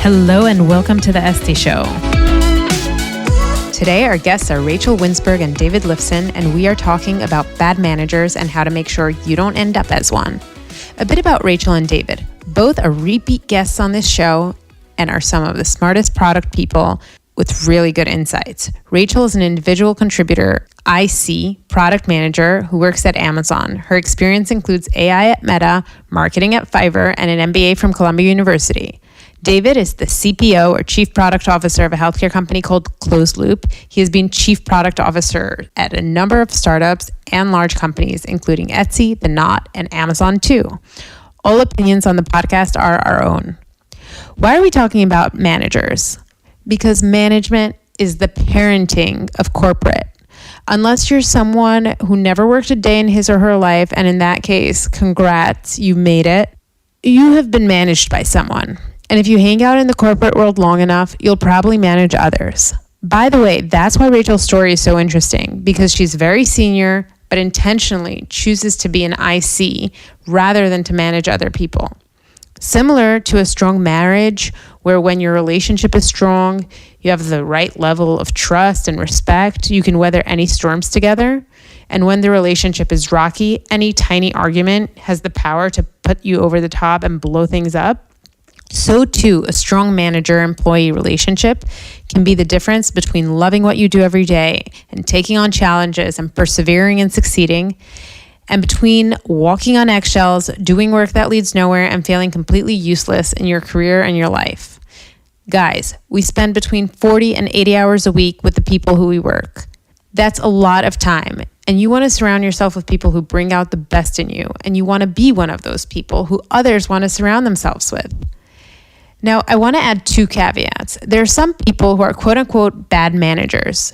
Hello and welcome to the Esty Show. Today our guests are Rachel Windzberg and David Lifson, and we are talking about bad managers and how to make sure you don't end up as one. A bit about Rachel and David. Both are repeat guests on this show and are some of the smartest product people with really good insights. Rachel is an individual contributor, IC, product manager who works at Amazon. Her experience includes AI at Meta, marketing at Fiverr, and an MBA from Columbia University. David is the CPO or Chief Product Officer of a healthcare company called Closed Loop. He has been Chief Product Officer at a number of startups and large companies, including Etsy, The Knot, and Amazon too. All opinions on the podcast are our own. Why are we talking about managers? Because management is the parenting of corporate. Unless you're someone who never worked a day in his or her life, and in that case, congrats, you made it, you have been managed by someone. And if you hang out in the corporate world long enough, you'll probably manage others. By the way, that's why Rachel's story is so interesting, because she's very senior, but intentionally chooses to be an IC rather than to manage other people. Similar to a strong marriage, where when your relationship is strong, you have the right level of trust and respect, you can weather any storms together. And when the relationship is rocky, any tiny argument has the power to put you over the top and blow things up. So too, a strong manager-employee relationship can be the difference between loving what you do every day and taking on challenges and persevering and succeeding, and between walking on eggshells, doing work that leads nowhere, and feeling completely useless in your career and your life. Guys, we spend between 40 and 80 hours a week with the people who we work. That's a lot of time, and you want to surround yourself with people who bring out the best in you, and you want to be one of those people who others want to surround themselves with. Now, I want to add two caveats. There are some people who are quote-unquote bad managers,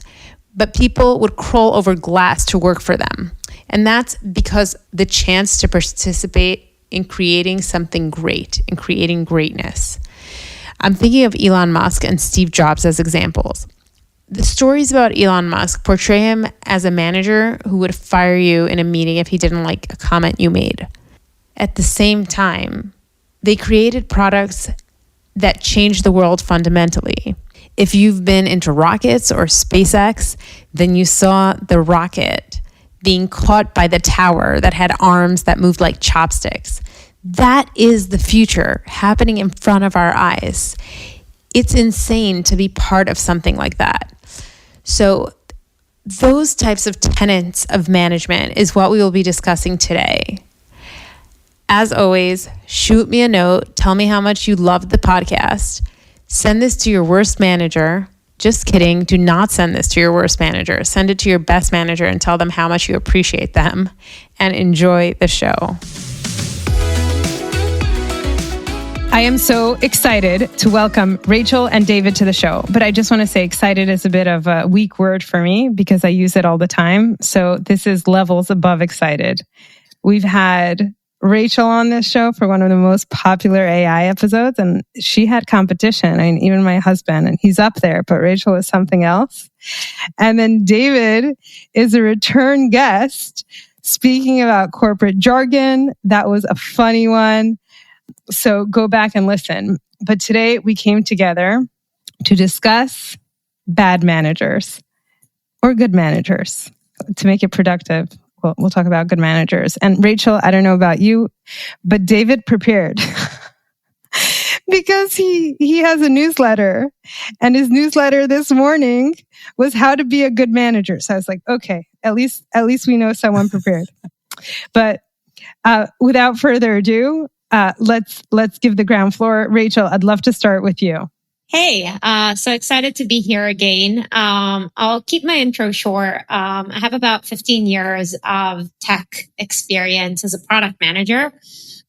but people would crawl over glass to work for them. And that's because the chance to participate in creating something great, in creating greatness. I'm thinking of Elon Musk and Steve Jobs as examples. The stories about Elon Musk portray him as a manager who would fire you in a meeting if he didn't like a comment you made. At the same time, they created products that changed the world fundamentally. If you've been into rockets or SpaceX, then you saw the rocket being caught by the tower that had arms that moved like chopsticks. That is the future happening in front of our eyes. It's insane to be part of something like that. So those types of tenets of management is what we will be discussing today. As always, shoot me a note. Tell me how much you loved the podcast. Send this to your worst manager. Just kidding. Do not send this to your worst manager. Send it to your best manager and tell them how much you appreciate them, and enjoy the show. I am so excited to welcome Rachel and David to the show. But I just want to say excited is a bit of a weak word for me because I use it all the time. So this is levels above excited. We've had Rachel on this show for one of the most popular AI episodes, and she had competition. I mean, even my husband, and he's up there, but Rachel is something else. And then David is a return guest speaking about corporate jargon. That was a funny one. So go back and listen. But today we came together to discuss bad managers or good managers to make it productive. We'll talk about good managers. And Rachel, I don't know about you, but David prepared because he has a newsletter, and his newsletter this morning was how to be a good manager. So I was like, okay, at least we know someone prepared. But without further ado, let's give the ground floor. Rachel, I'd love to start with you. Hey, so excited to be here again. I'll keep my intro short. I have about 15 years of tech experience as a product manager,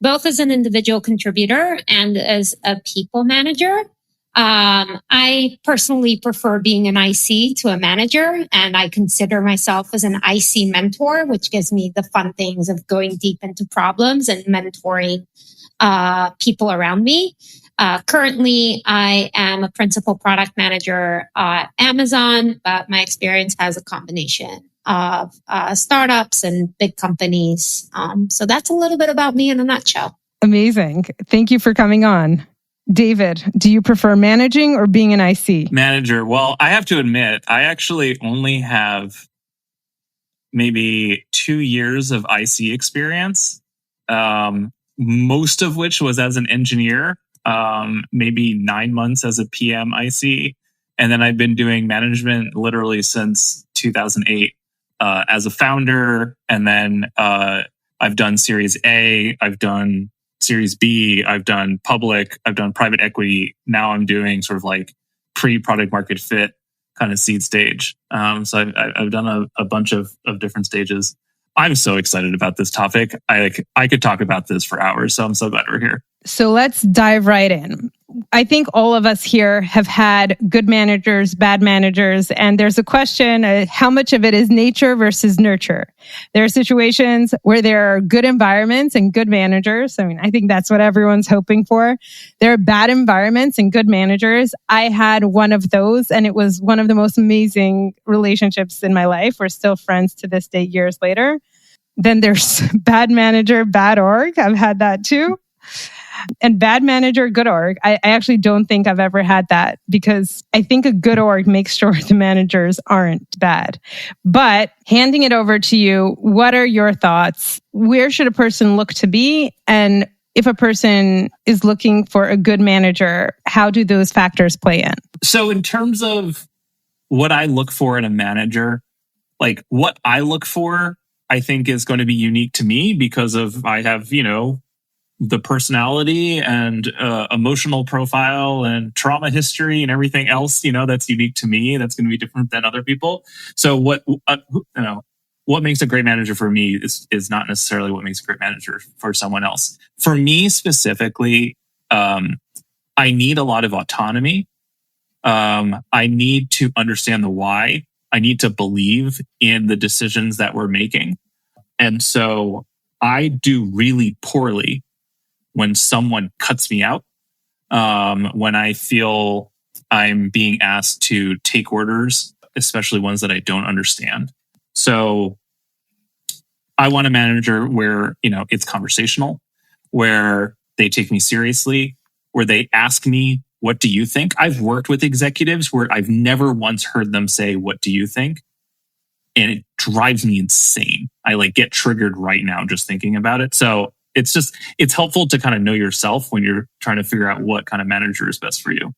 both as an individual contributor and as a people manager. I personally prefer being an IC to a manager, and I consider myself as an IC mentor, which gives me the fun things of going deep into problems and mentoring people around me. Currently, I am a principal product manager at Amazon, but my experience has a combination of startups and big companies. So that's a little bit about me in a nutshell. Amazing. Thank you for coming on. David, do you prefer managing or being an IC? Manager. Well, I have to admit, I actually only have maybe 2 years of IC experience, most of which was as an engineer, maybe 9 months as a PM IC. And then I've been doing management literally since 2008 as a founder. And then I've done Series A, I've done Series B, I've done public, I've done private equity. Now I'm doing sort of like pre-product market fit kind of seed stage. So I've done a bunch of different stages. I'm so excited about this topic. I could talk about this for hours. So I'm so glad we're here. So let's dive right in. I think all of us here have had good managers, bad managers, and there's a question, how much of it is nature versus nurture? There are situations where there are good environments and good managers. I mean, I think that's what everyone's hoping for. There are bad environments and good managers. I had one of those, and it was one of the most amazing relationships in my life. We're still friends to this day, years later. Then there's bad manager, bad org. I've had that too. And bad manager, good org. I actually don't think I've ever had that, because I think a good org makes sure the managers aren't bad. But handing it over to you, what are your thoughts? Where should a person look to be? And if a person is looking for a good manager, how do those factors play in? So in terms of what I look for in a manager, like what I look for, I think is going to be unique to me because of I have, the personality and emotional profile and trauma history and everything else, that's unique to me. That's going to be different than other people. So what makes a great manager for me is not necessarily what makes a great manager for someone else. For me specifically, I need a lot of autonomy. I need to understand the why. I need to believe in the decisions that we're making. And so I do really poorly when someone cuts me out, when I feel I'm being asked to take orders, especially ones that I don't understand. So I want a manager where, it's conversational, where they take me seriously, where they ask me, what do you think? I've worked with executives where I've never once heard them say, what do you think? And it drives me insane. I get triggered right now just thinking about it. So it's helpful to kind of know yourself when you're trying to figure out what kind of manager is best for you.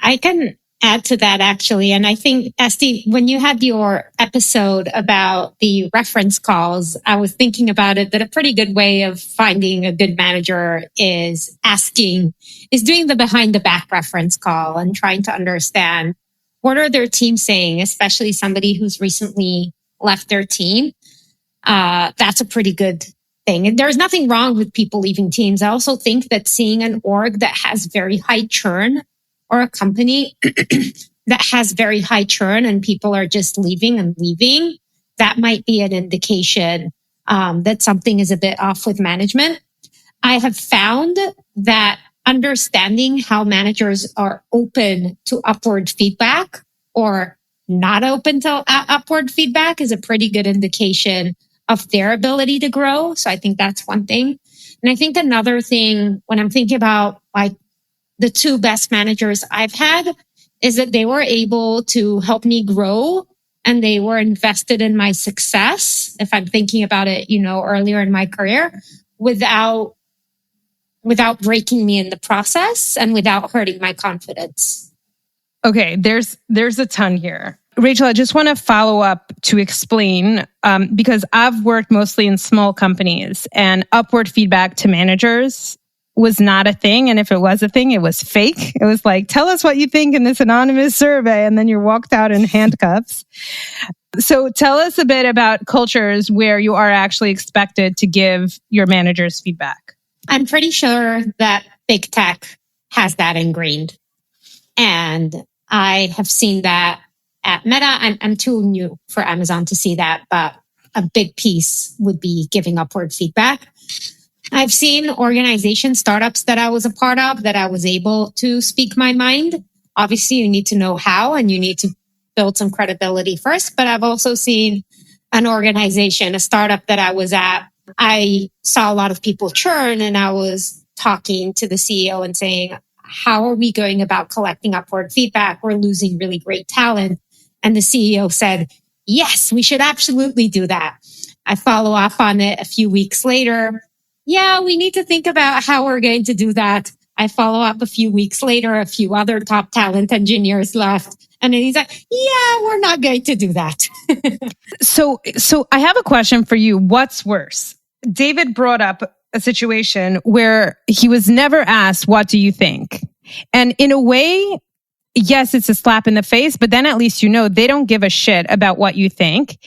I can add to that actually. And I think, Esty, when you had your episode about the reference calls, I was thinking about it that a pretty good way of finding a good manager is doing the behind the back reference call and trying to understand what are their team saying, especially somebody who's recently left their team. That's a pretty good thing. And there's nothing wrong with people leaving teams. I also think that seeing an org that has very high churn, or a company that has very high churn and people are just leaving, that might be an indication that something is a bit off with management. I have found that understanding how managers are open to upward feedback or not open to upward feedback is a pretty good indication of their ability to grow. So I think that's one thing. And I think another thing when I'm thinking about the two best managers I've had is that they were able to help me grow and they were invested in my success. If I'm thinking about it, earlier in my career without breaking me in the process and without hurting my confidence. Okay, there's a ton here. Rachel, I just want to follow up to explain, because I've worked mostly in small companies and upward feedback to managers was not a thing. And if it was a thing, it was fake. It was like, tell us what you think in this anonymous survey. And then you're walked out in handcuffs. So tell us a bit about cultures where you are actually expected to give your managers feedback. I'm pretty sure that big tech has that ingrained. And I have seen that at Meta. I'm too new for Amazon to see that, but a big piece would be giving upward feedback. I've seen organizations, startups that I was a part of, that I was able to speak my mind. Obviously, you need to know how and you need to build some credibility first. But I've also seen an organization, a startup that I was at. I saw a lot of people churn and I was talking to the CEO and saying, how are we going about collecting upward feedback? We're losing really great talent. And the CEO said, yes, we should absolutely do that. I follow up on it a few weeks later. Yeah, we need to think about how we're going to do that. I follow up a few weeks later, a few other top talent engineers left. And then he's like, yeah, we're not going to do that. So I have a question for you. What's worse? David brought up a situation where he was never asked, what do you think? And in a way, yes, it's a slap in the face, but then at least you know they don't give a shit about what you think.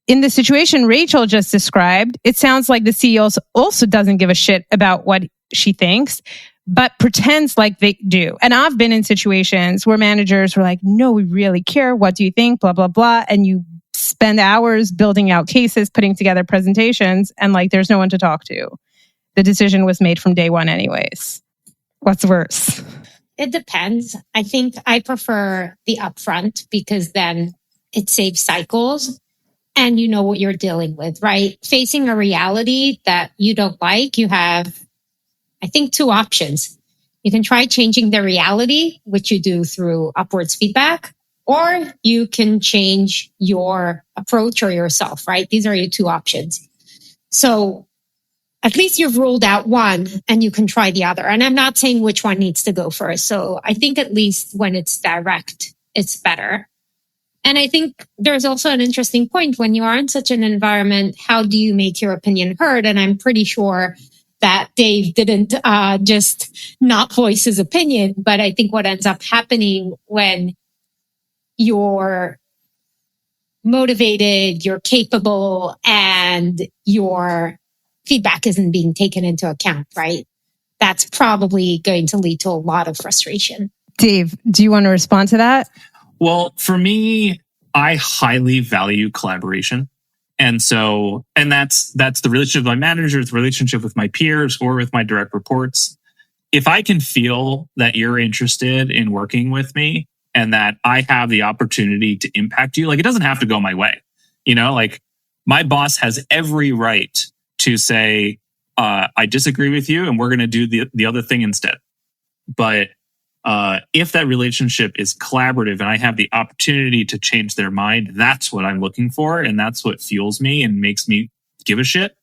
In the situation Rachel just described, it sounds like the CEO also doesn't give a shit about what she thinks, but pretends like they do. And I've been in situations where managers were like, no, we really care. What do you think? Blah, blah, blah. And you spend hours building out cases, putting together presentations, and like there's no one to talk to. The decision was made from day one anyways. What's worse? It depends. I think I prefer the upfront because then it saves cycles and you know what you're dealing with, right? Facing a reality that you don't like, you have, I think, two options. You can try changing the reality, which you do through upwards feedback, or you can change your approach or yourself, right? These are your two options. So at least you've ruled out one and you can try the other. And I'm not saying which one needs to go first. So I think at least when it's direct, it's better. And I think there's also an interesting point when you are in such an environment, how do you make your opinion heard? And I'm pretty sure that Dave didn't just not voice his opinion. But I think what ends up happening when you're motivated, you're capable, and your feedback isn't being taken into account, right? That's probably going to lead to a lot of frustration. Dave, do you want to respond to that? Well, for me, I highly value collaboration. And that's the relationship with my managers, the relationship with my peers, or with my direct reports. If I can feel that you're interested in working with me and that I have the opportunity to impact you, like it doesn't have to go my way. You know, like my boss has every right to say, I disagree with you and we're going to do the other thing instead. But if that relationship is collaborative and I have the opportunity to change their mind, that's what I'm looking for. And that's what fuels me and makes me give a shit.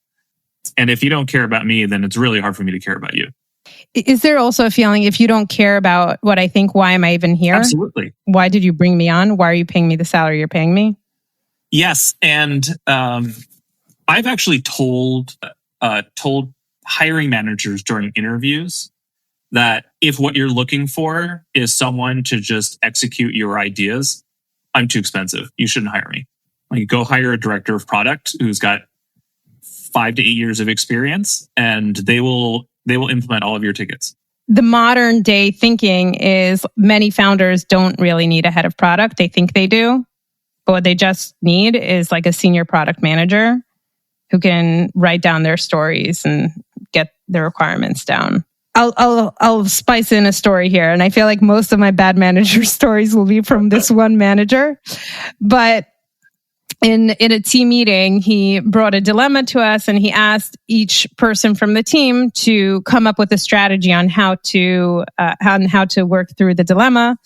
And if you don't care about me, then it's really hard for me to care about you. Is there also a feeling if you don't care about what I think, why am I even here? Absolutely. Why did you bring me on? Why are you paying me the salary you're paying me? Yes. And I've actually told hiring managers during interviews that if what you're looking for is someone to just execute your ideas, I'm too expensive. You shouldn't hire me. Like, go hire a director of product who's got 5 to 8 years of experience, and they will implement all of your tickets. The modern day thinking is many founders don't really need a head of product. They think they do, but what they just need is like a senior product manager who can write down their stories and get the requirements down. I'll spice in a story here. And I feel like most of my bad manager stories will be from this one manager. But in a team meeting, he brought a dilemma to us and he asked each person from the team to come up with a strategy on how to work through the dilemma.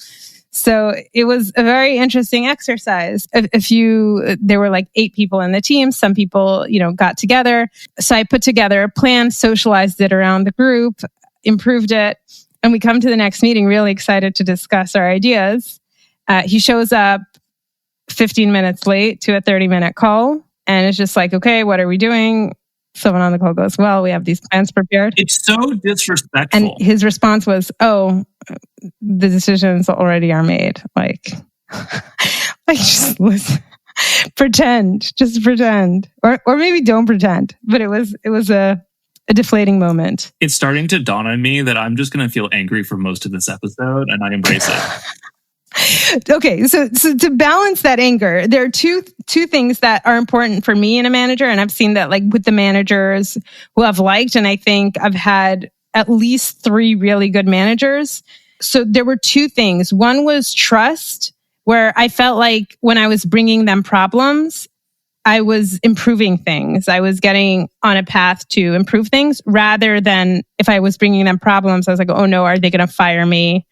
So it was a very interesting exercise. There were like 8 people in the team. Some people, got together. So I put together a plan, socialized it around the group, improved it, and we come to the next meeting really excited to discuss our ideas. He shows up 15 minutes late to a 30-minute call, and it's just like, okay, what are we doing? Someone on the call goes, well, we have these plans prepared. It's so disrespectful. And his response was, oh, the decisions already are made. Like just listen, just pretend, or maybe don't pretend. But it was a deflating moment. It's starting to dawn on me that I'm just going to feel angry for most of this episode, and I embrace it. Okay, so to balance that anger, there are two things that are important for me in a manager, and I've seen that like with the managers who I've liked, and I think I've had at least 3 really good managers. So there were 2 things. One was trust, where I felt like when I was bringing them problems, I was improving things. I was getting on a path to improve things rather than if I was bringing them problems, I was like, oh no, are they going to fire me?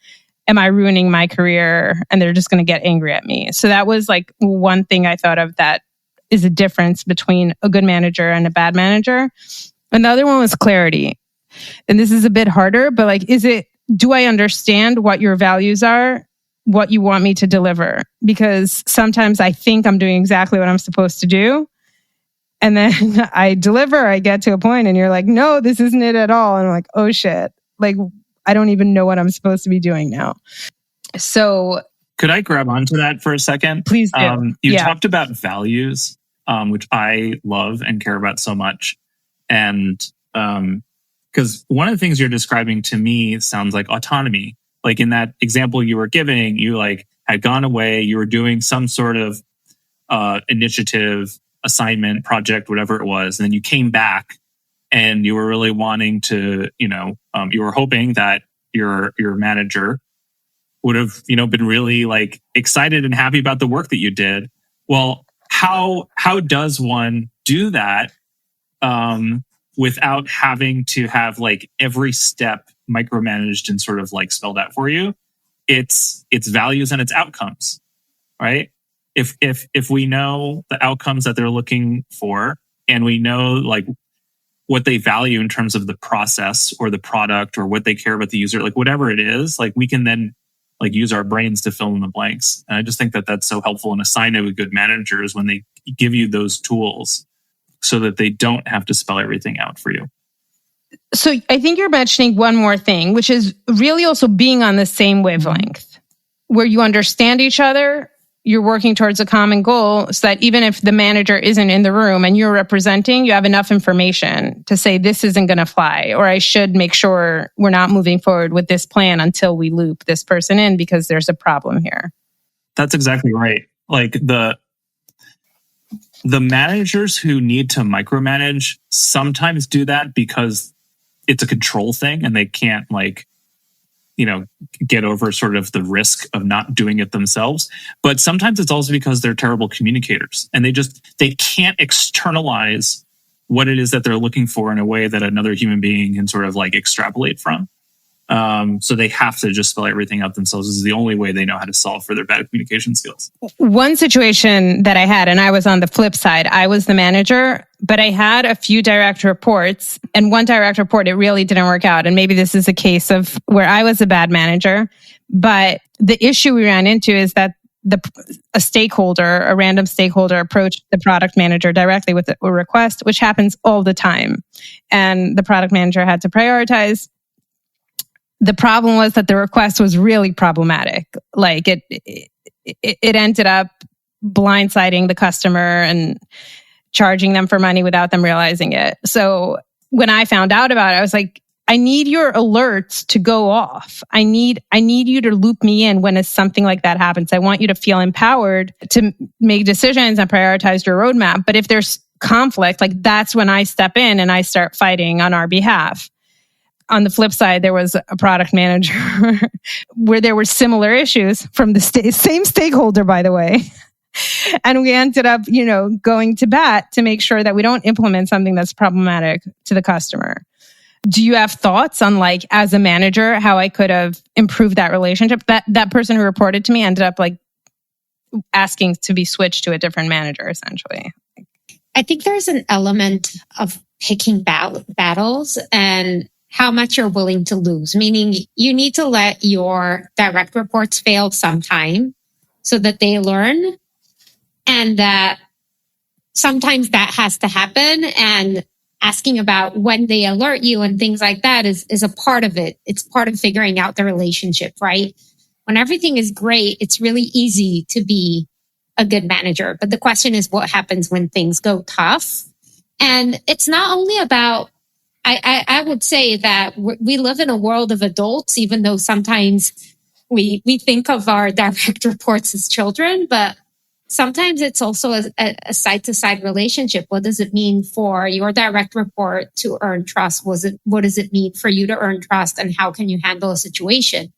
Am I ruining my career? And they're just going to get angry at me. So that was like one thing I thought of that is a difference between a good manager and a bad manager. And the other one was clarity. And this is a bit harder, but like, do I understand what your values are, what you want me to deliver? Because sometimes I think I'm doing exactly what I'm supposed to do. And then I deliver, I get to a point and you're like, no, this isn't it at all. And I'm like, oh shit. Like, I don't even know what I'm supposed to be doing now. So could I grab onto that for a second? Please do. You talked about values, which I love and care about so much. And because one of the things you're describing to me sounds like autonomy. Like in that example you were giving, you like had gone away, you were doing some sort of initiative, assignment, project, whatever it was. And then you came back and you were really wanting to, you were hoping that your manager would have, been really like excited and happy about the work that you did. Well, how does one do that without having to have like every step micromanaged and sort of like spelled out for you? It's values and its outcomes, right? If we know the outcomes that they're looking for and we know like what they value in terms of the process or the product or what they care about the user, like whatever it is, like we can then like use our brains to fill in the blanks. And I just think that that's so helpful. And a sign of a good manager is when they give you those tools so that they don't have to spell everything out for you. So I think you're mentioning one more thing, which is really also being on the same wavelength, where you understand each other, you're working towards a common goal so that even if the manager isn't in the room and you're representing, you have enough information to say, this isn't going to fly, or I should make sure we're not moving forward with this plan until we loop this person in because there's a problem here. That's exactly right. Like the managers who need to micromanage sometimes do that because it's a control thing and they can't get over sort of the risk of not doing it themselves. But sometimes it's also because they're terrible communicators and they can't externalize what it is that they're looking for in a way that another human being can sort of like extrapolate from. So they have to just spell everything out themselves. This is the only way they know how to solve for their bad communication skills. One situation that I had, and I was on the flip side, I was the manager, but I had a few direct reports, and one direct report, it really didn't work out. And maybe this is a case of where I was a bad manager, but the issue we ran into is that a random stakeholder approached the product manager directly with a request, which happens all the time. And the product manager had to prioritize. The problem was that the request was really problematic. Like it ended up blindsiding the customer and charging them for money without them realizing it. So when I found out about it, I was like, I need your alerts to go off. I need you to loop me in when something like that happens. I want you to feel empowered to make decisions and prioritize your roadmap. But if there's conflict, like that's when I step in and I start fighting on our behalf. On the flip side, there was a product manager where there were similar issues from the same stakeholder, by the way. And we ended up, going to bat to make sure that we don't implement something that's problematic to the customer. Do you have thoughts on, like, as a manager, how I could have improved that relationship? That person who reported to me ended up like asking to be switched to a different manager, essentially. I think there's an element of picking battles and how much you're willing to lose, meaning you need to let your direct reports fail sometime so that they learn, and that sometimes that has to happen. And asking about when they alert you and things like that is a part of it. It's part of figuring out the relationship, right? When everything is great, it's really easy to be a good manager. But the question is, what happens when things go tough? And it's not only about, I would say that we live in a world of adults, even though sometimes we think of our direct reports as children, but sometimes it's also a side-to-side relationship. What does it mean for your direct report to earn trust? What does it mean for you to earn trust? And how can you handle a situation?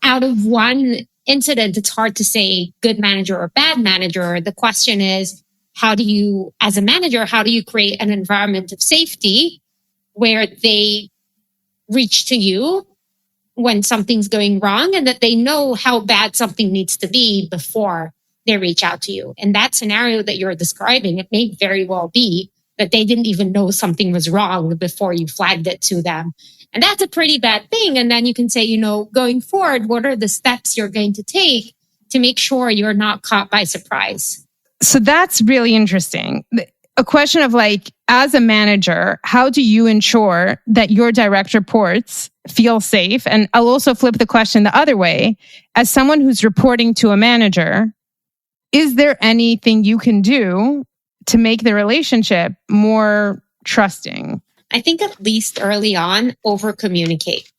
Out of one incident, it's hard to say good manager or bad manager. The question is, how do you, as a manager, how do you create an environment of safety where they reach to you when something's going wrong and that they know how bad something needs to be before they reach out to you. In that scenario that you're describing, it may very well be that they didn't even know something was wrong before you flagged it to them. And that's a pretty bad thing. And then you can say, you know, going forward, what are the steps you're going to take to make sure you're not caught by surprise? So that's really interesting. A question of like, as a manager, how do you ensure that your direct reports feel safe? And I'll also flip the question the other way. As someone who's reporting to a manager, is there anything you can do to make the relationship more trusting? I think at least early on, over communicate.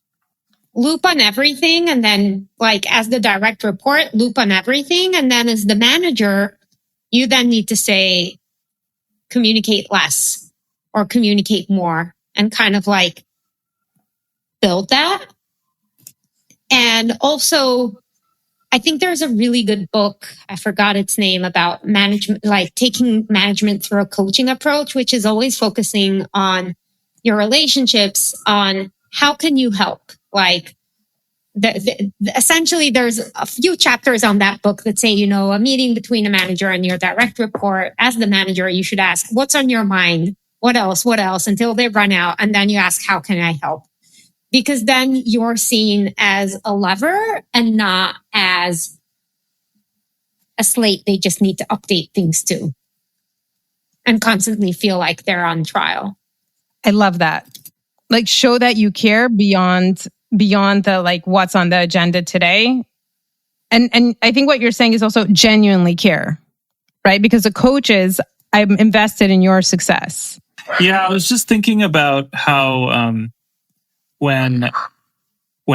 Loop on everything. And then like as the direct report, loop on everything. And then as the manager, you then need to say, communicate less or communicate more and kind of like build that. And also, I think there's a really good book, I forgot its name, about management, like taking management through a coaching approach, which is always focusing on your relationships, on how can you help? Like essentially there's a few chapters on that book that say, you know, a meeting between a manager and your direct report. As the manager, you should ask, what's on your mind? What else? Until they run out. And then you ask, how can I help? Because then you're seen as a lever and not as a slate they just need to update things to and constantly feel like they're on trial. I love that. Like show that you care beyond the like what's on the agenda today. And I think what you're saying is also genuinely care, right? Because the coach is, I'm invested in your success. Yeah, I was just thinking about how when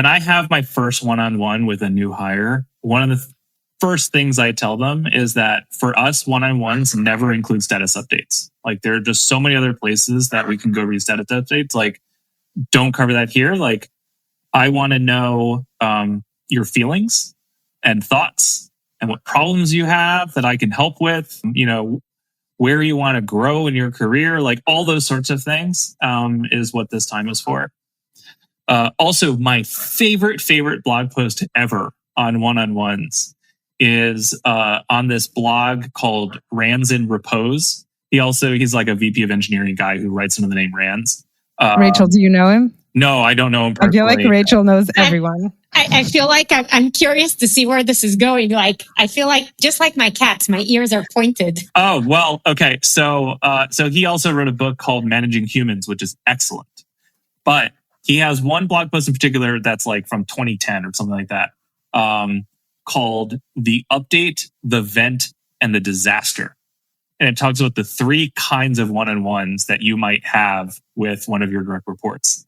I have my first one-on-one with a new hire, one of the first things I tell them is that for us, one-on-ones never include status updates. Like there are just so many other places that we can go read status updates. Like don't cover that here. Like I want to know your feelings and thoughts and what problems you have that I can help with, you know, where you want to grow in your career, like all those sorts of things is what this time is for. Also, my favorite blog post ever on one-on-ones is on this blog called Rands in Repose. He's like a VP of engineering guy who writes under the name Rands. Rachel, do you know him? No, I don't know him personally. I feel like Rachel knows everyone. I feel like I'm curious to see where this is going. Like, I feel like just like my cats, my ears are pointed. Oh, well, okay. So he also wrote a book called Managing Humans, which is excellent. But he has one blog post in particular that's like from 2010 or something like that, called The Update, the Vent, and the Disaster. And it talks about the three kinds of one-on-ones that you might have with one of your direct reports.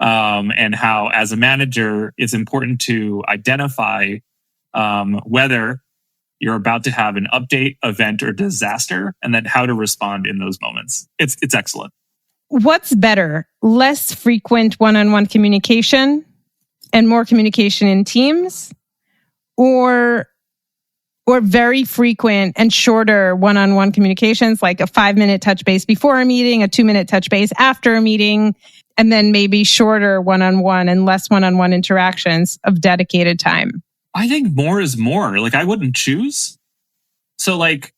And how, as a manager, it's important to identify whether you're about to have an update, event, or disaster, and then how to respond in those moments. It's excellent. What's better? Less frequent one-on-one communication and more communication in teams, or very frequent and shorter one-on-one communications, like a 5-minute touch base before a meeting, a 2-minute touch base after a meeting, and then maybe shorter one-on-one and less one-on-one interactions of dedicated time? I think more is more. Like I wouldn't choose. So like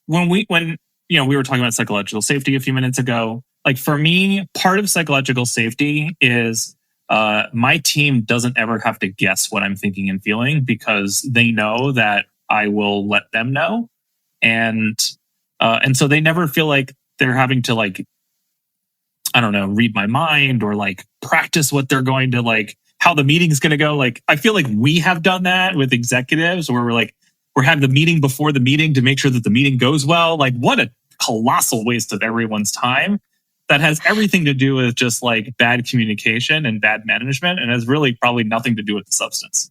when we were talking about psychological safety a few minutes ago, like for me, part of psychological safety is my team doesn't ever have to guess what I'm thinking and feeling because they know that I will let them know. And so they never feel like they're having to like, I don't know, read my mind or like practice what they're going to like, how the meeting's going to go. Like, I feel like we have done that with executives where we're having the meeting before the meeting to make sure that the meeting goes well. Like what a colossal waste of everyone's time that has everything to do with just like bad communication and bad management and has really probably nothing to do with the substance.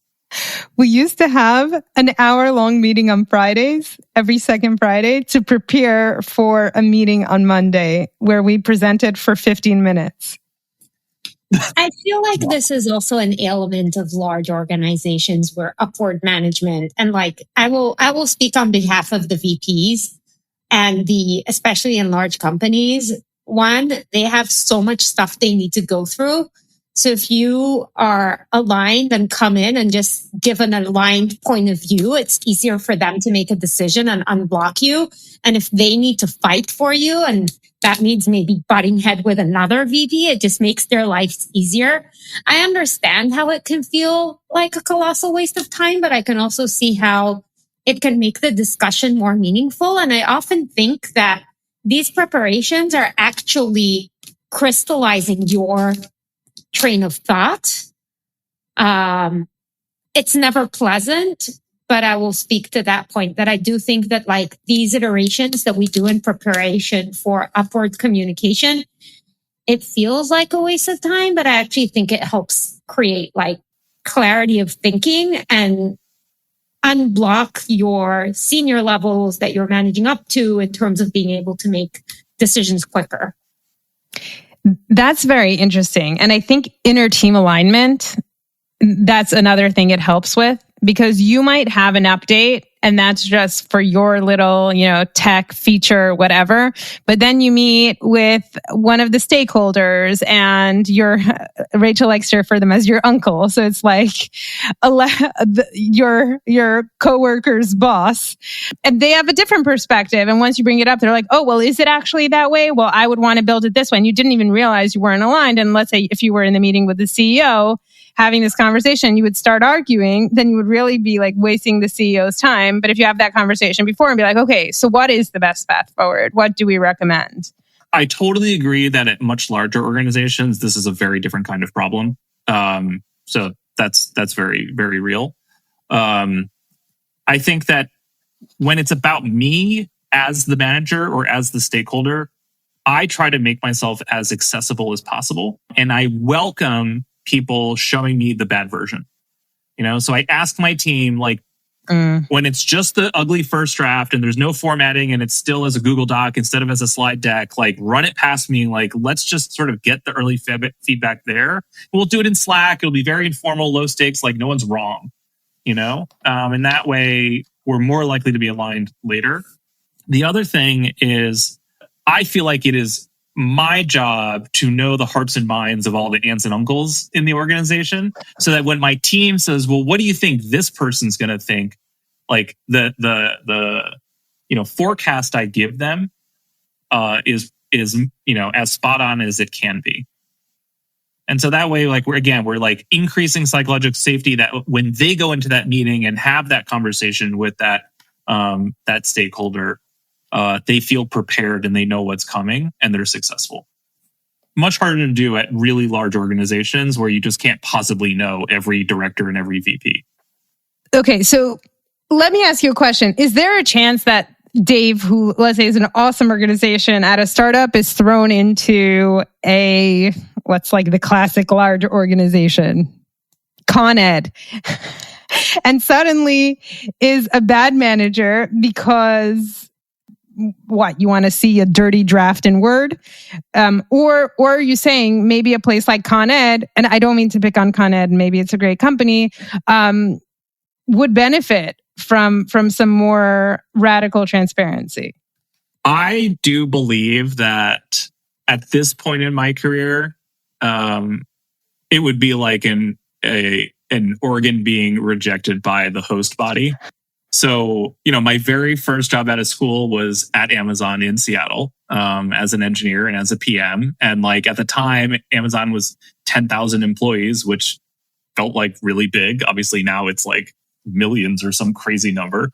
We used to have an hour-long meeting on Fridays, every second Friday, to prepare for a meeting on Monday where we presented for 15 minutes. I feel like this is also an element of large organizations where upward management and like I will speak on behalf of the VPs. And especially in large companies, one, they have so much stuff they need to go through. So if you are aligned and come in and just give an aligned point of view, it's easier for them to make a decision and unblock you. And if they need to fight for you, and that means maybe butting head with another VP, it just makes their lives easier. I understand how it can feel like a colossal waste of time, but I can also see how it can make the discussion more meaningful. And I often think that these preparations are actually crystallizing your train of thought. It's never pleasant, but I will speak to that point that I do think that like these iterations that we do in preparation for upward communication, it feels like a waste of time, but I actually think it helps create like clarity of thinking and unblock your senior levels that you're managing up to in terms of being able to make decisions quicker. That's very interesting. And I think inner team alignment, that's another thing it helps with, because you might have an update and that's just for your little, tech feature, whatever. But then you meet with one of the stakeholders and Rachel likes to refer them as your uncle. So it's like your coworker's boss, and they have a different perspective. And once you bring it up, they're like, oh, well, is it actually that way? Well, I would want to build it this way. And you didn't even realize you weren't aligned. And let's say if you were in the meeting with the CEO, having this conversation, you would start arguing, then you would really be like wasting the CEO's time. But if you have that conversation before and be like, okay, so what is the best path forward? What do we recommend? I totally agree that at much larger organizations, this is a very different kind of problem. So that's very, very real. I think that when it's about me as the manager or as the stakeholder, I try to make myself as accessible as possible. And I welcome people showing me the bad version. So I ask my team, like, when it's just the ugly first draft and there's no formatting and it's still as a Google Doc instead of as a slide deck, like run it past me. Like, let's just sort of get the early feedback there. We'll do it in Slack. It'll be very informal, low stakes, like no one's wrong, and that way we're more likely to be aligned later. The other thing is I feel like it is my job to know the hearts and minds of all the aunts and uncles in the organization, so that when my team says, well, what do you think this person's going to think? Like the forecast I give them is as spot on as it can be. And so that way, like we're like increasing psychological safety that when they go into that meeting and have that conversation with that stakeholder, they feel prepared and they know what's coming and they're successful. Much harder to do at really large organizations where you just can't possibly know every director and every VP. Okay, so let me ask you a question. Is there a chance that Dave, who let's say is an awesome organization at a startup, is thrown into what's like the classic large organization, Con Ed, and suddenly is a bad manager because what, you want to see a dirty draft in Word? Or are you saying maybe a place like Con Ed, and I don't mean to pick on Con Ed, maybe it's a great company, would benefit from some more radical transparency? I do believe that at this point in my career, it would be like an organ being rejected by the host body. So, my very first job out of school was at Amazon in Seattle as an engineer and as a PM. And like at the time, Amazon was 10,000 employees, which felt like really big. Obviously now it's like millions or some crazy number.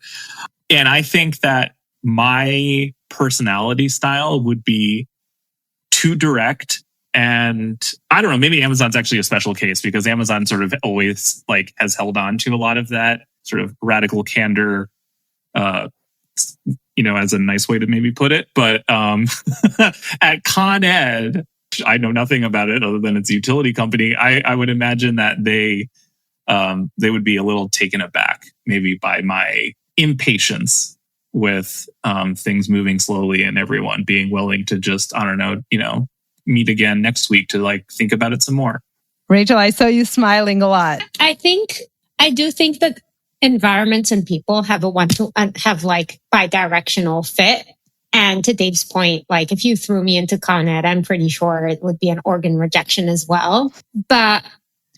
And I think that my personality style would be too direct. And I don't know, maybe Amazon's actually a special case because Amazon sort of always like has held on to a lot of that sort of radical candor, as a nice way to maybe put it. But at Con Ed, I know nothing about it other than it's a utility company. I would imagine that they would be a little taken aback maybe by my impatience with things moving slowly and everyone being willing to just, I don't know, meet again next week to like think about it some more. Rachel, I saw you smiling a lot. I do think that environments and people have like bi-directional fit. And to Dave's point, like if you threw me into Con Ed, I'm pretty sure it would be an organ rejection as well. But,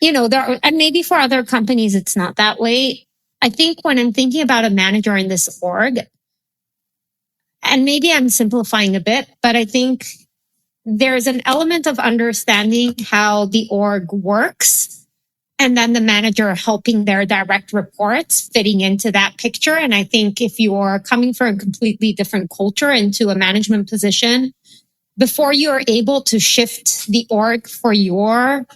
and maybe for other companies, it's not that way. I think when I'm thinking about a manager in this org, and maybe I'm simplifying a bit, but I think there's an element of understanding how the org works, and then the manager helping their direct reports fitting into that picture. And I think if you're coming from a completely different culture into a management position, before you're able to shift the org for your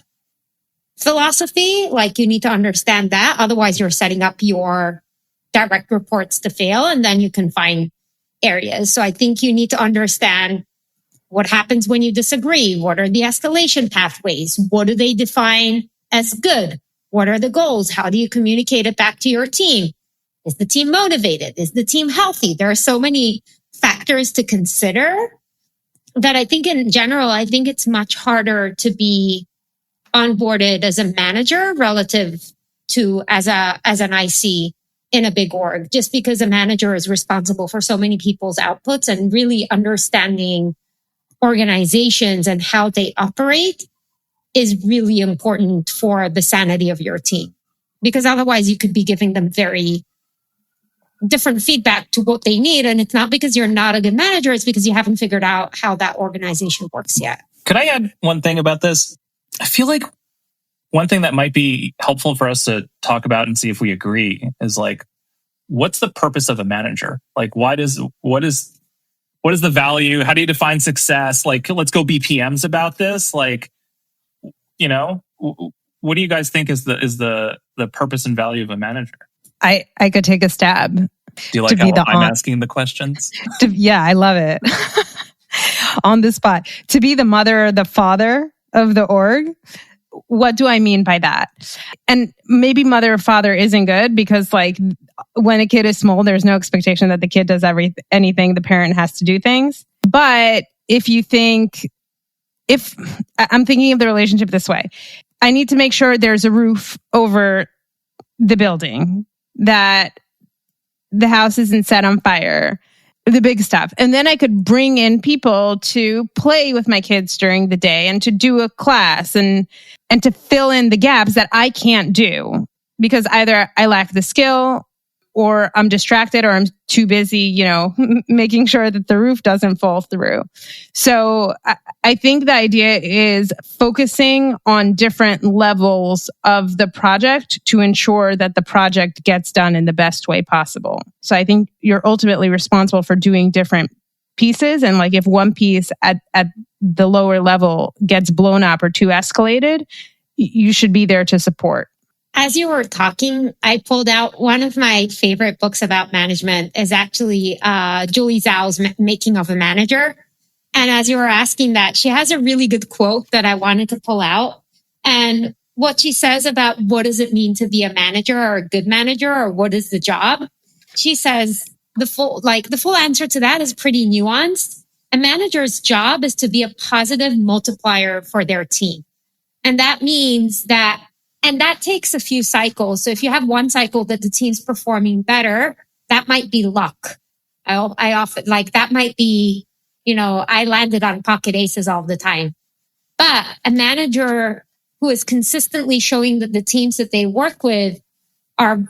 philosophy, like you need to understand that. Otherwise, you're setting up your direct reports to fail, and then you can find areas. So I think you need to understand what happens when you disagree. What are the escalation pathways? What do they define as good? What are the goals? How do you communicate it back to your team? Is the team motivated? Is the team healthy? There are so many factors to consider that I think in general, I think it's much harder to be onboarded as a manager relative to as an IC in a big org, just because a manager is responsible for so many people's outputs, and really understanding organizations and how they operate is really important for the sanity of your team. Because otherwise you could be giving them very different feedback to what they need. And it's not because you're not a good manager, it's because you haven't figured out how that organization works yet. Could I add one thing about this? I feel like one thing that might be helpful for us to talk about and see if we agree is like, what's the purpose of a manager? Like, what is the value? How do you define success? Like, let's go BPMs about this. Like, what do you guys think is the purpose and value of a manager? I could take a stab. Do you like how I'm asking the questions? Yeah, I love it. On the spot. To be the mother or the father of the org. What do I mean by that? And maybe mother or father isn't good, because like when a kid is small, there's no expectation that the kid does anything. The parent has to do things. But if I'm thinking of the relationship this way, I need to make sure there's a roof over the building, that the house isn't set on fire, the big stuff. And then I could bring in people to play with my kids during the day and to do a class and to fill in the gaps that I can't do because either I lack the skill or I'm distracted or I'm too busy, making sure that the roof doesn't fall through. So I think the idea is focusing on different levels of the project to ensure that the project gets done in the best way possible. So I think you're ultimately responsible for doing different pieces. And like if one piece at the lower level gets blown up or too escalated, you should be there to support. As you were talking, I pulled out one of my favorite books about management is actually Julie Zhao's Making of a Manager. And as you were asking that, she has a really good quote that I wanted to pull out. And what she says about what does it mean to be a manager or a good manager, or what is the job? She says the full answer to that is pretty nuanced. A manager's job is to be a positive multiplier for their team. And that means that takes a few cycles. So if you have one cycle that the team's performing better, that might be luck. I often that might be, I landed on pocket aces all the time. But a manager who is consistently showing that the teams that they work with are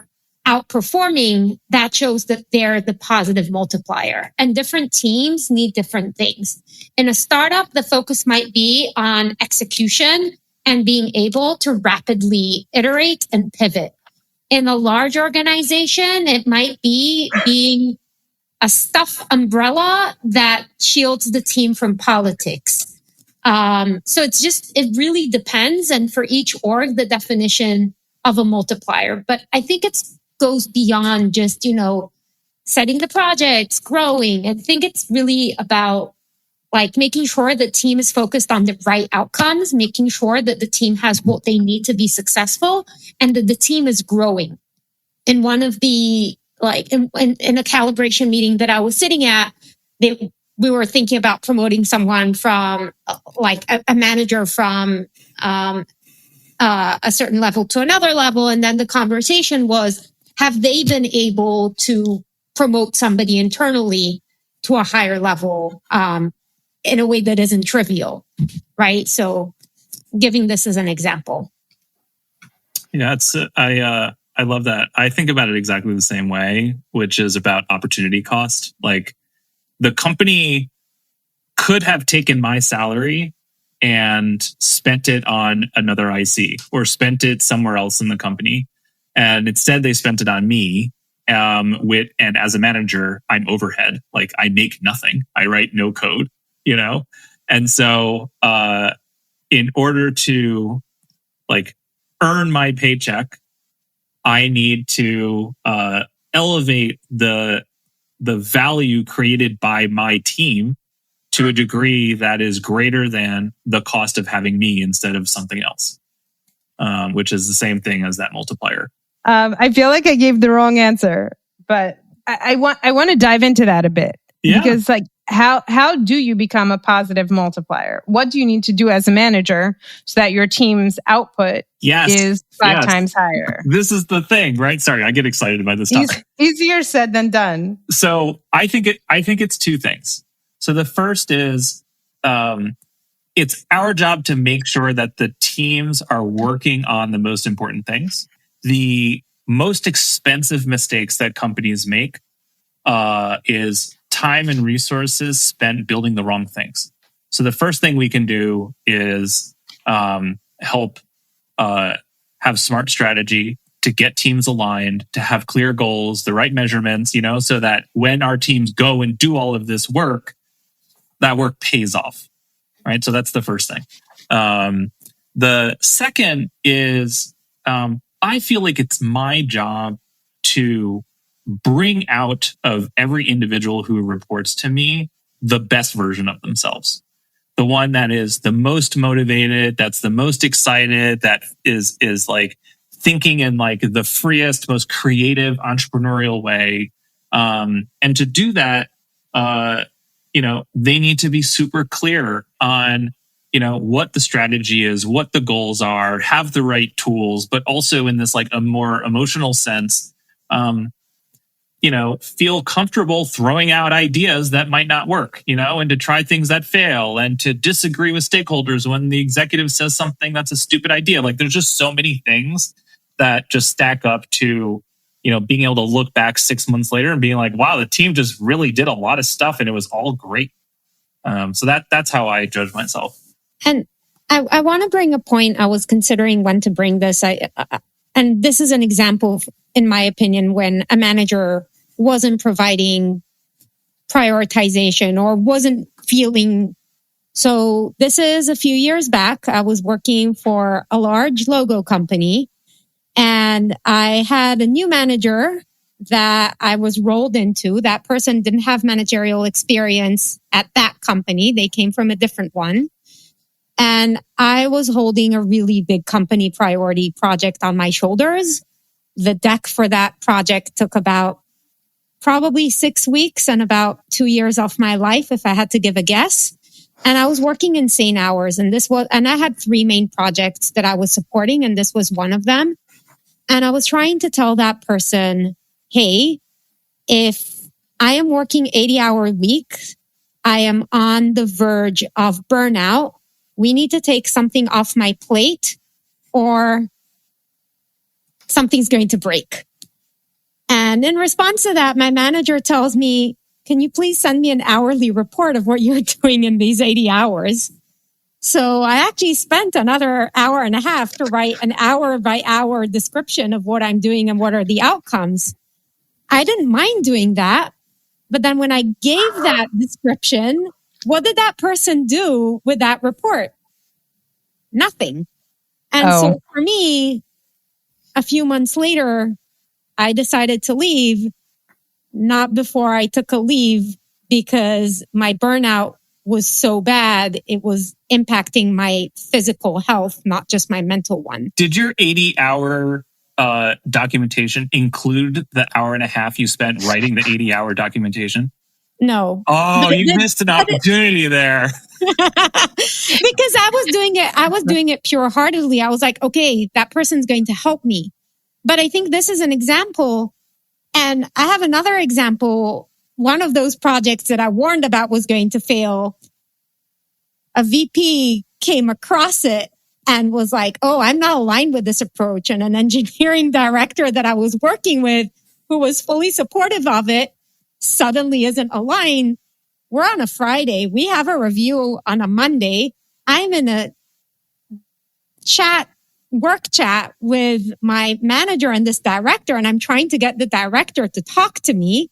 outperforming, that shows that they're the positive multiplier. And different teams need different things. In a startup, the focus might be on execution and being able to rapidly iterate and pivot. In a large organization, it might be being a stuff umbrella that shields the team from politics. So it really depends. And for each org, the definition of a multiplier. But I think it goes beyond just, setting the projects, growing. I think it's really about making sure the team is focused on the right outcomes, making sure that the team has what they need to be successful, and that the team is growing. In one of the, in a calibration meeting that I was sitting at, we were thinking about promoting someone from a manager from a certain level to another level. And then the conversation was, have they been able to promote somebody internally to a higher level in a way that isn't trivial, right? So giving this as an example. Yeah, I love that. I think about it exactly the same way, which is about opportunity cost. Like the company could have taken my salary and spent it on another IC or spent it somewhere else in the company. And instead they spent it on me. And as a manager, I'm overhead. Like I make nothing. I write no code, you know? And so in order to like earn my paycheck, I need to elevate the value created by my team to a degree that is greater than the cost of having me instead of something else, which is the same thing as that multiplier. I feel like I gave the wrong answer, but I want to dive into that a bit. Yeah. Because like how do you become a positive multiplier? What do you need to do as a manager so that your team's output is 5 times higher? This is the thing, right? Sorry, I get excited about this topic. Easier said than done. So I think it's 2 things. So the first is it's our job to make sure that the teams are working on the most important things. The most expensive mistakes that companies make is time and resources spent building the wrong things. So the first thing we can do is help have smart strategy to get teams aligned, to have clear goals, the right measurements, you know, so that when our teams go and do all of this work, that work pays off, right? So that's the first thing. The second is I feel like it's my job to bring out of every individual who reports to me the best version of themselves. The one that is the most motivated, that's the most excited, that is like thinking in like the freest, most creative entrepreneurial way. And to do that, you know, they need to be super clear on, you know, what the strategy is, what the goals are, have the right tools, but also in this like a more emotional sense, you know, feel comfortable throwing out ideas that might not work, you know, and to try things that fail and to disagree with stakeholders when the executive says something that's a stupid idea. Like there's just so many things that just stack up to, you know, being able to look back 6 months later and being like, wow, the team just really did a lot of stuff and it was all great. So that's how I judge myself. And I want to bring a point. I was considering when to bring this. And this is an example, in my opinion, when a manager wasn't providing prioritization or wasn't feeling. So this is a few years back. I was working for a large logo company and I had a new manager that I was rolled into. That person didn't have managerial experience at that company. They came from a different one. And I was holding a really big company priority project on my shoulders. The deck for that project took about probably 6 weeks and about 2 years off my life, if I had to give a guess. And I was working insane hours. And I had 3 main projects that I was supporting, and this was one of them. And I was trying to tell that person, hey, if I am working 80-hour weeks, I am on the verge of burnout. We need to take something off my plate or something's going to break. And in response to that, my manager tells me, can you please send me an hourly report of what you're doing in these 80 hours? So I actually spent another hour and a half to write an hour by hour description of what I'm doing and what are the outcomes. I didn't mind doing that. But then when I gave that description, what did that person do with that report? Nothing. And so for me, a few months later, I decided to leave, not before I took a leave, because my burnout was so bad, it was impacting my physical health, not just my mental one. Did your 80-hour documentation include the hour and a half you spent writing the 80-hour documentation? No. Oh, you missed an opportunity there. Because I was doing it pure-heartedly. I was like, okay, that person's going to help me. But I think this is an example. And I have another example one of those projects that I warned about was going to fail, a VP came across it and was like, oh, I'm not aligned with this approach. And an engineering director that I was working with, who was fully supportive of it, suddenly isn't aligned. We're on a Friday. We have a review on a Monday. I'm in a work chat with my manager and this director, and I'm trying to get the director to talk to me.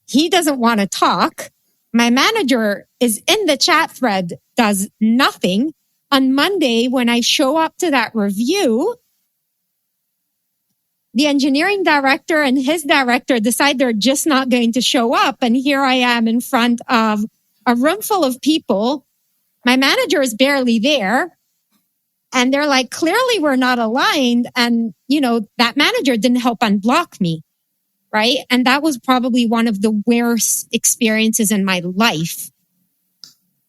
He doesn't want to talk. My manager is in the chat thread, does nothing. On Monday, when I show up to that review, the engineering director and his director decide they're just not going to show up. And here I am in front of a room full of people. My manager is barely there. And they're like, clearly we're not aligned. And, that manager didn't help unblock me. Right. And that was probably one of the worst experiences in my life.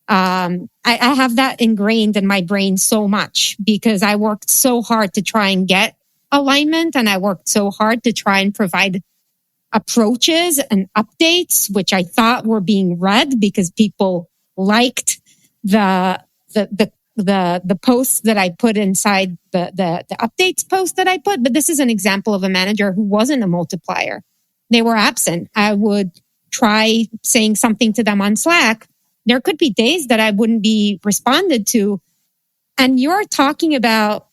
I have that ingrained in my brain so much because I worked so hard to try and get alignment, and I worked so hard to try and provide approaches and updates, which I thought were being read because people liked the posts that I put inside the updates post that I put. But this is an example of a manager who wasn't a multiplier. They were absent. I would try saying something to them on Slack. There could be days that I wouldn't be responded to. And you're talking about,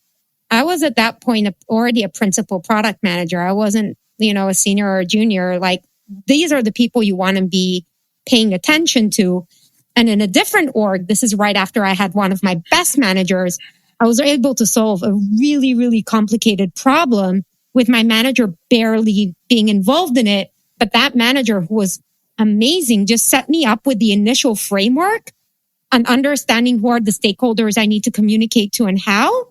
I was at that point already a principal product manager. I wasn't, a senior or a junior. Like, these are the people you want to be paying attention to. And in a different org, this is right after I had one of my best managers, I was able to solve a really, really complicated problem with my manager barely being involved in it. But that manager, who was amazing, just set me up with the initial framework and understanding who are the stakeholders I need to communicate to and how.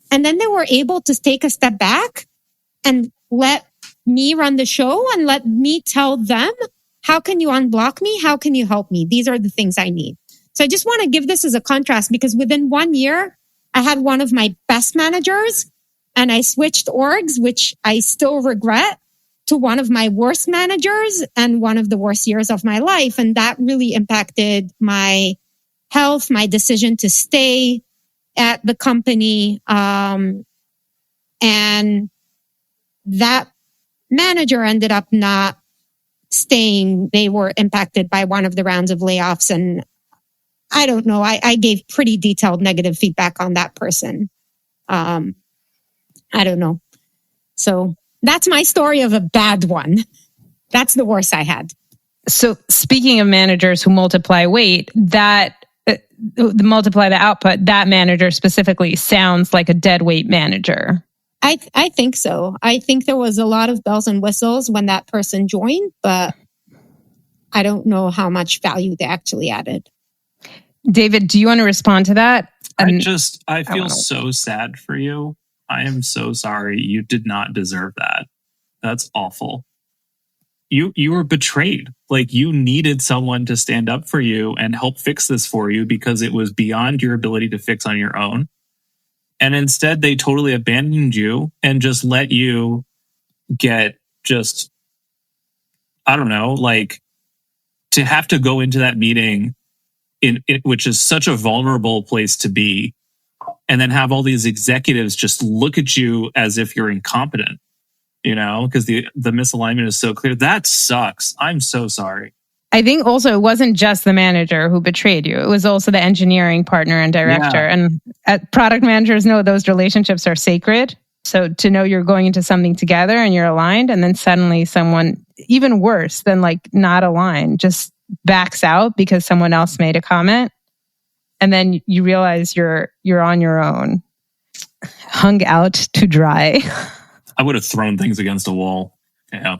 And then they were able to take a step back and let me run the show and let me tell them, how can you unblock me? How can you help me? These are the things I need. So I just want to give this as a contrast, because within 1 year, I had one of my best managers and I switched orgs, which I still regret, to one of my worst managers and one of the worst years of my life. And that really impacted my health, my decision to stay at the company. And that manager ended up not staying. They were impacted by one of the rounds of layoffs. And I don't know, I gave pretty detailed negative feedback on that person. I don't know. So that's my story of a bad one. That's the worst I had. So speaking of managers who multiply weight, multiply the output, that manager specifically sounds like a dead weight manager. I think so. I think there was a lot of bells and whistles when that person joined, but I don't know how much value they actually added. David, do you want to respond to that? I feel so sad for you. I am so sorry. You did not deserve that. That's awful. You were betrayed. Like, you needed someone to stand up for you and help fix this for you because it was beyond your ability to fix on your own. And instead, they totally abandoned you and just let you get just, I don't know, like, to have to go into that meeting which is such a vulnerable place to be, and then have all these executives just look at you as if you're incompetent, because the misalignment is so clear. That sucks. I'm so sorry. I think also it wasn't just the manager who betrayed you. It was also the engineering partner and director. Yeah. And product managers know those relationships are sacred. So to know you're going into something together and you're aligned, and then suddenly someone, even worse than like not aligned, just backs out because someone else made a comment. And then you realize you're on your own, hung out to dry. I would have thrown things against a wall. Yeah.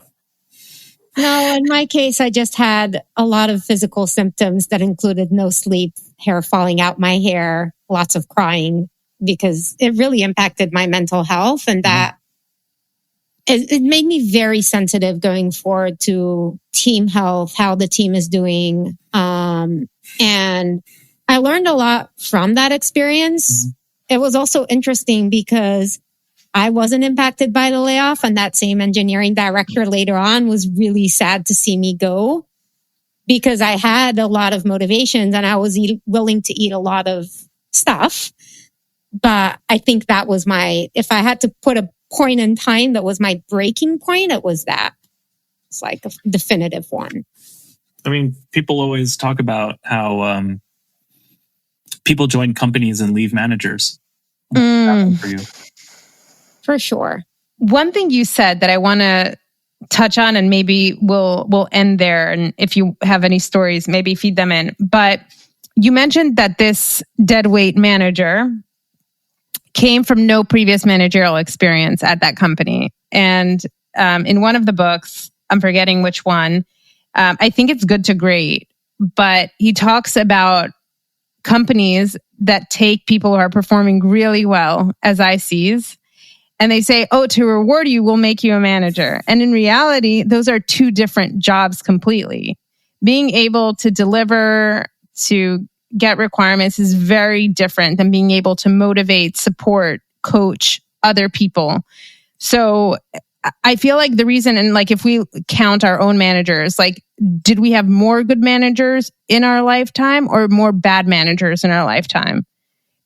No, in my case, I just had a lot of physical symptoms that included no sleep, hair falling out my hair, lots of crying, because it really impacted my mental health. And that it made me very sensitive going forward to team health, how the team is doing. And I learned a lot from that experience. It was also interesting because I wasn't impacted by the layoff. And that same engineering director later on was really sad to see me go because I had a lot of motivations and I was willing to eat a lot of stuff. But I think that was if I had to put a point in time that was my breaking point, it was that. It's like a definitive one. I mean, people always talk about how people join companies and leave managers. What happened for you? For sure. One thing you said that I want to touch on, and maybe we'll end there. And if you have any stories, maybe feed them in. But you mentioned that this deadweight manager came from no previous managerial experience at that company. And in one of the books, I'm forgetting which one, I think it's Good to Great, but he talks about companies that take people who are performing really well as ICs, and they say, oh, to reward you, we'll make you a manager. And in reality, those are two different jobs completely. Being able to deliver, to get requirements is very different than being able to motivate, support, coach other people. So I feel like the reason, and like if we count our own managers, like did we have more good managers in our lifetime or more bad managers in our lifetime?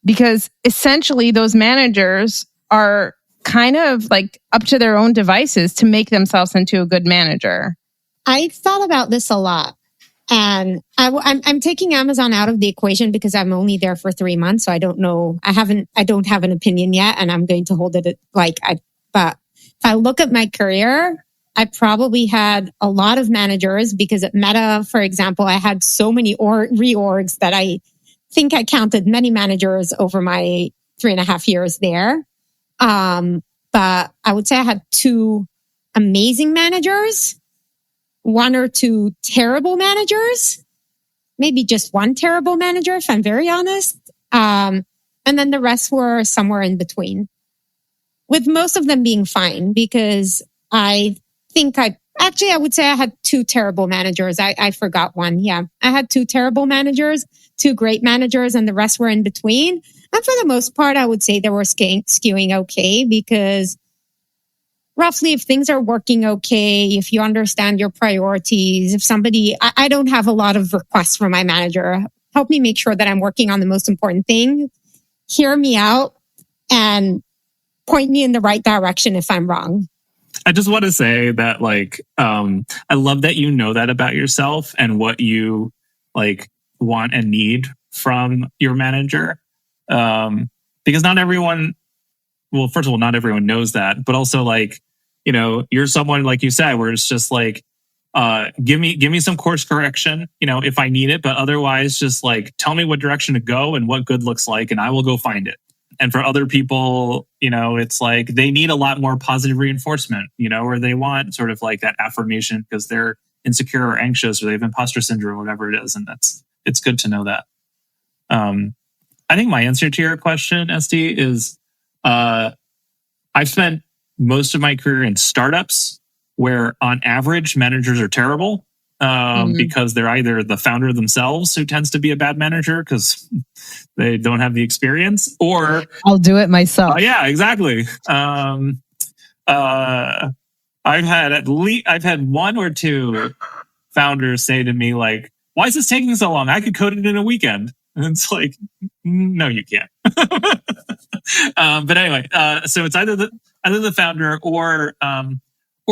Because essentially those managers are kind of like up to their own devices to make themselves into a good manager. I thought about this a lot. And I'm taking Amazon out of the equation because I'm only there for 3 months. So I don't know. I don't have an opinion yet, and I'm going to hold it but if I look at my career, I probably had a lot of managers because at Meta, for example, I had so many reorgs that I think I counted many managers over my 3.5 years there. But I would say I had 2 amazing managers, 1 or 2 terrible managers, maybe just 1 terrible manager, if I'm very honest. And then the rest were somewhere in between, with most of them being fine because I would say I had 2 terrible managers. I forgot 1. Yeah. I had 2 terrible managers, 2 great managers, and the rest were in between. And for the most part, I would say they were skewing okay because roughly if things are working okay, if you understand your priorities, if somebody, I don't have a lot of requests from my manager. Help me make sure that I'm working on the most important thing. Hear me out and point me in the right direction if I'm wrong. I just want to say that, like, I love that you know that about yourself and what you like want and need from your manager. Because not everyone, well, first of all, not everyone knows that, but also like, you know, you're someone, like you said, where it's just like, give me some course correction, you know, if I need it, but otherwise just like, tell me what direction to go and what good looks like, and I will go find it. And for other people, you know, it's like they need a lot more positive reinforcement, you know, or they want sort of like that affirmation because they're insecure or anxious or they have imposter syndrome, whatever it is. And it's good to know that. I think my answer to your question, SD, is I've spent most of my career in startups where on average managers are terrible because they're either the founder themselves who tends to be a bad manager because they don't have the experience, or I'll do it myself. Yeah, exactly. I've had 1 or 2 founders say to me like, "Why is this taking so long? I could code it in a weekend." And it's like, no, you can't. But anyway, so it's either the founder or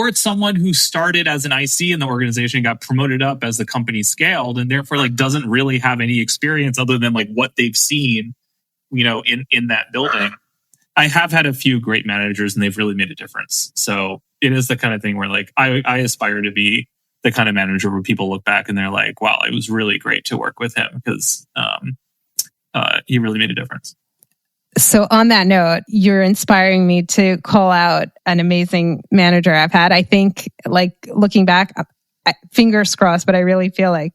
it's someone who started as an IC in the organization, got promoted up as the company scaled, and therefore like doesn't really have any experience other than like what they've seen, you know, in that building. I have had a few great managers, and they've really made a difference. So it is the kind of thing where like I aspire to be the kind of manager where people look back and they're like, wow, it was really great to work with him because he really made a difference. So on that note, you're inspiring me to call out an amazing manager I've had. I think like looking back, fingers crossed, but I really feel like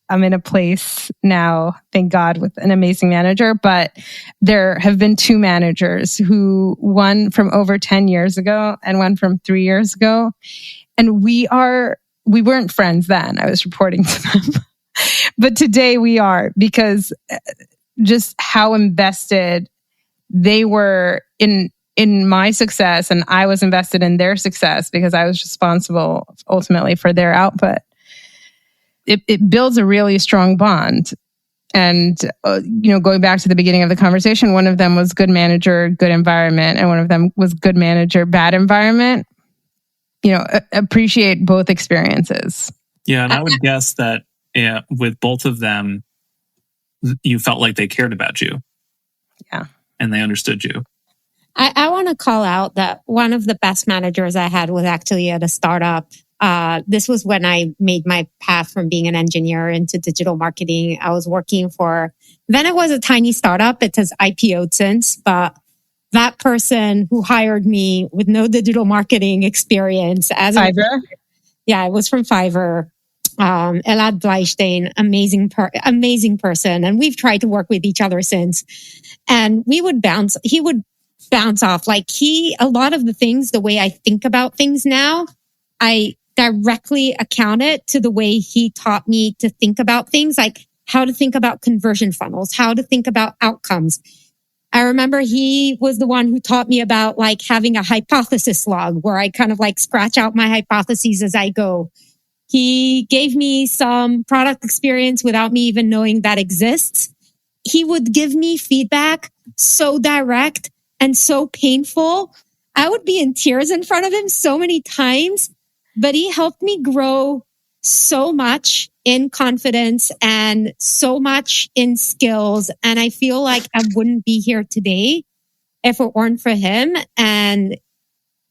I'm in a place now, thank God, with an amazing manager. But there have been 2 managers who, one from over 10 years ago and one from 3 years ago. And we weren't friends then. I was reporting to them. But today we are, because just how invested they were in in my success and I was invested in their success because I was responsible ultimately for their output. It builds a really strong bond. And, going back to the beginning of the conversation, one of them was good manager, good environment, and one of them was good manager, bad environment. Appreciate both experiences. Yeah, and I would guess that with both of them, you felt like they cared about you. Yeah. And they understood you. I want to call out that one of the best managers I had was actually at a startup. This was when I made my path from being an engineer into digital marketing. I was working then it was a tiny startup. It has IPO'd since, but that person who hired me with no digital marketing experience Fiverr? Yeah, it was from Fiverr. Elad Bleistein, amazing person. And we've tried to work with each other since. And he would bounce off. A lot of the things, the way I think about things now, I directly account it to the way he taught me to think about things, like how to think about conversion funnels, how to think about outcomes. I remember he was the one who taught me about having a hypothesis log where I kind of scratch out my hypotheses as I go. He gave me some product experience without me even knowing that exists. He would give me feedback so direct and so painful. I would be in tears in front of him so many times, but he helped me grow so much in confidence and so much in skills. And I feel like I wouldn't be here today if it weren't for him. And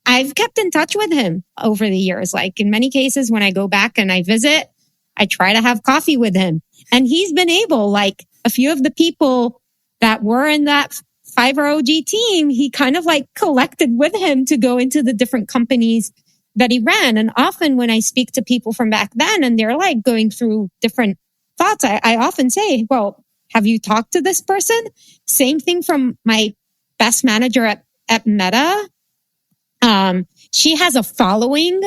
I've kept in touch with him over the years. In many cases, when I go back and I visit, I try to have coffee with him. And he's been able, a few of the people that were in that Fiverr OG team, he kind of collected with him to go into the different companies that he ran. And often when I speak to people from back then and they're going through different thoughts, I often say, well, have you talked to this person? Same thing from my best manager at Meta. She has a following.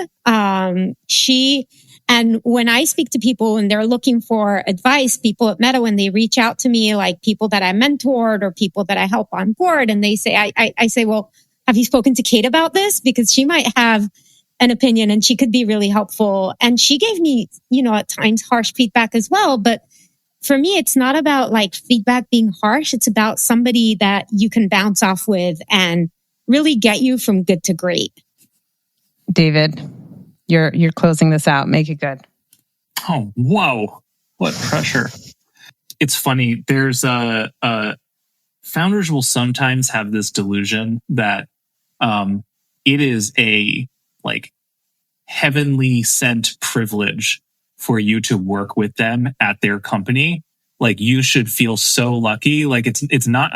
And when I speak to people and they're looking for advice, people at Meta, when they reach out to me, people that I mentored or people that I help on board, and they say, I say, well, have you spoken to Kate about this? Because she might have an opinion and she could be really helpful. And she gave me, at times harsh feedback as well. But for me, it's not about feedback being harsh. It's about somebody that you can bounce off with and really get you from good to great. David, you're closing this out. Make it good. Oh, whoa. What pressure. It's funny. There's founders will sometimes have this delusion that it is a heavenly sent privilege for you to work with them at their company. You should feel so lucky. It's not,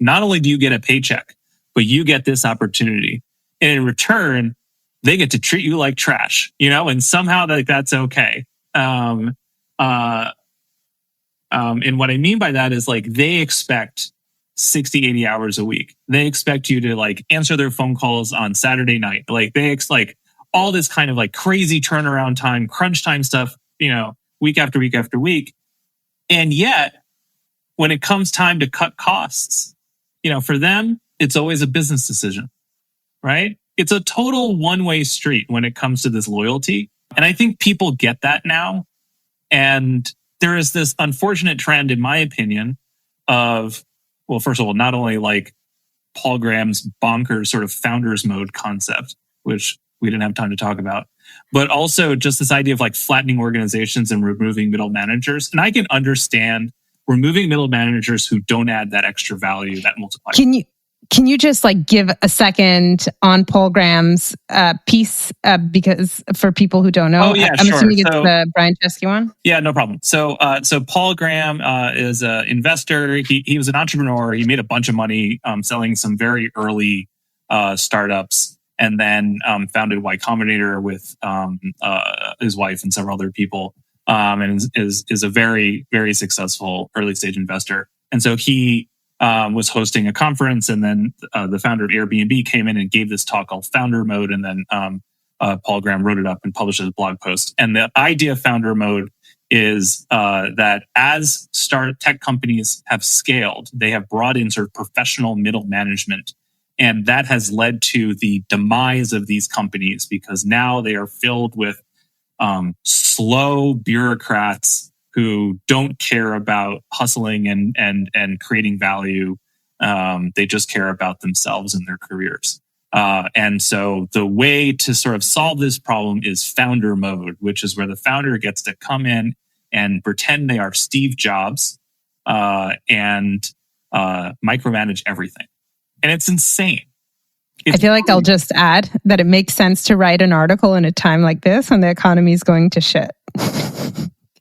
not only do you get a paycheck, but you get this opportunity. And in return, they get to treat you like trash, and somehow that's okay. And what I mean by that is they expect 60, 80 hours a week. They expect you to answer their phone calls on Saturday night. They all this kind of crazy turnaround time, crunch time stuff, week after week after week. And yet when it comes time to cut costs, for them, it's always a business decision, right? It's a total one-way street when it comes to this loyalty. And I think people get that now. And there is this unfortunate trend, in my opinion, of, well, first of all, not only Paul Graham's bonkers sort of founders mode concept, which we didn't have time to talk about, but also just this idea of flattening organizations and removing middle managers. And I can understand removing middle managers who don't add that extra value, that multiplier. Can you just give a second on Paul Graham's piece? Because for people who don't know, I'm sure. Assuming it's the Brian Chesky one. Yeah, no problem. So Paul Graham is an investor. He was an entrepreneur. He made a bunch of money selling some very early startups, and then founded Y Combinator with his wife and several other people, and is a very, very successful early stage investor. And so he was hosting a conference, and then the founder of Airbnb came in and gave this talk called Founder Mode, and then Paul Graham wrote it up and published it as a blog post. And the idea of Founder Mode is that as startup tech companies have scaled, they have brought in sort of professional middle management And that has led to the demise of these companies because now they are filled with slow bureaucrats who don't care about hustling and creating value. They just care about themselves and their careers. And so the way to sort of solve this problem is founder mode, which is where the founder gets to come in and pretend they are Steve Jobs and micromanage everything. And it's insane. I feel like I'll just add that it makes sense to write an article in a time like this when the economy is going to shit.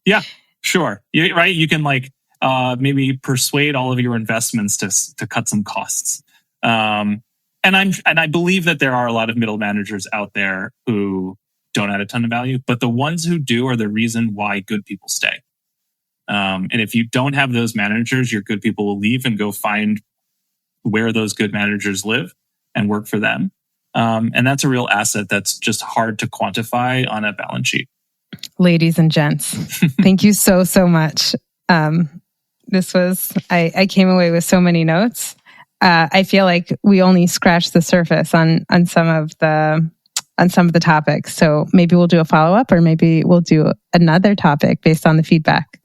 Yeah, sure. Right. You can maybe persuade all of your investments to cut some costs. And I believe that there are a lot of middle managers out there who don't add a ton of value, but the ones who do are the reason why good people stay. And if you don't have those managers, your good people will leave and go find where those good managers live and work for them. And that's a real asset that's just hard to quantify on a balance sheet. Ladies and gents, thank you so much. This was, I came away with so many notes. I feel like we only scratched the surface on some of the topics. So maybe we'll do a follow-up, or maybe we'll do another topic based on the feedback.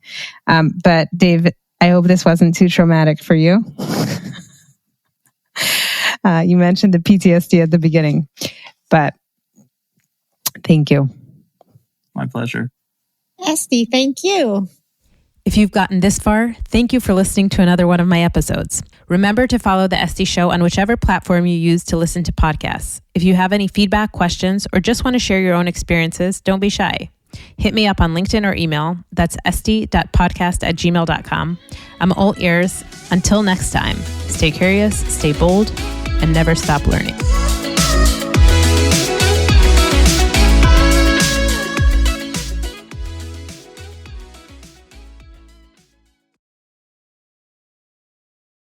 But Dave, I hope this wasn't too traumatic for you. You mentioned the PTSD at the beginning, but thank you. My pleasure. Esty, thank you. If you've gotten this far, thank you for listening to another one of my episodes. Remember to follow The Esty Show on whichever platform you use to listen to podcasts. If you have any feedback, questions, or just want to share your own experiences, don't be shy. Hit me up on LinkedIn or email. That's esty.podcast@gmail.com. I'm all ears. Until next time, stay curious, stay bold, and never stop learning.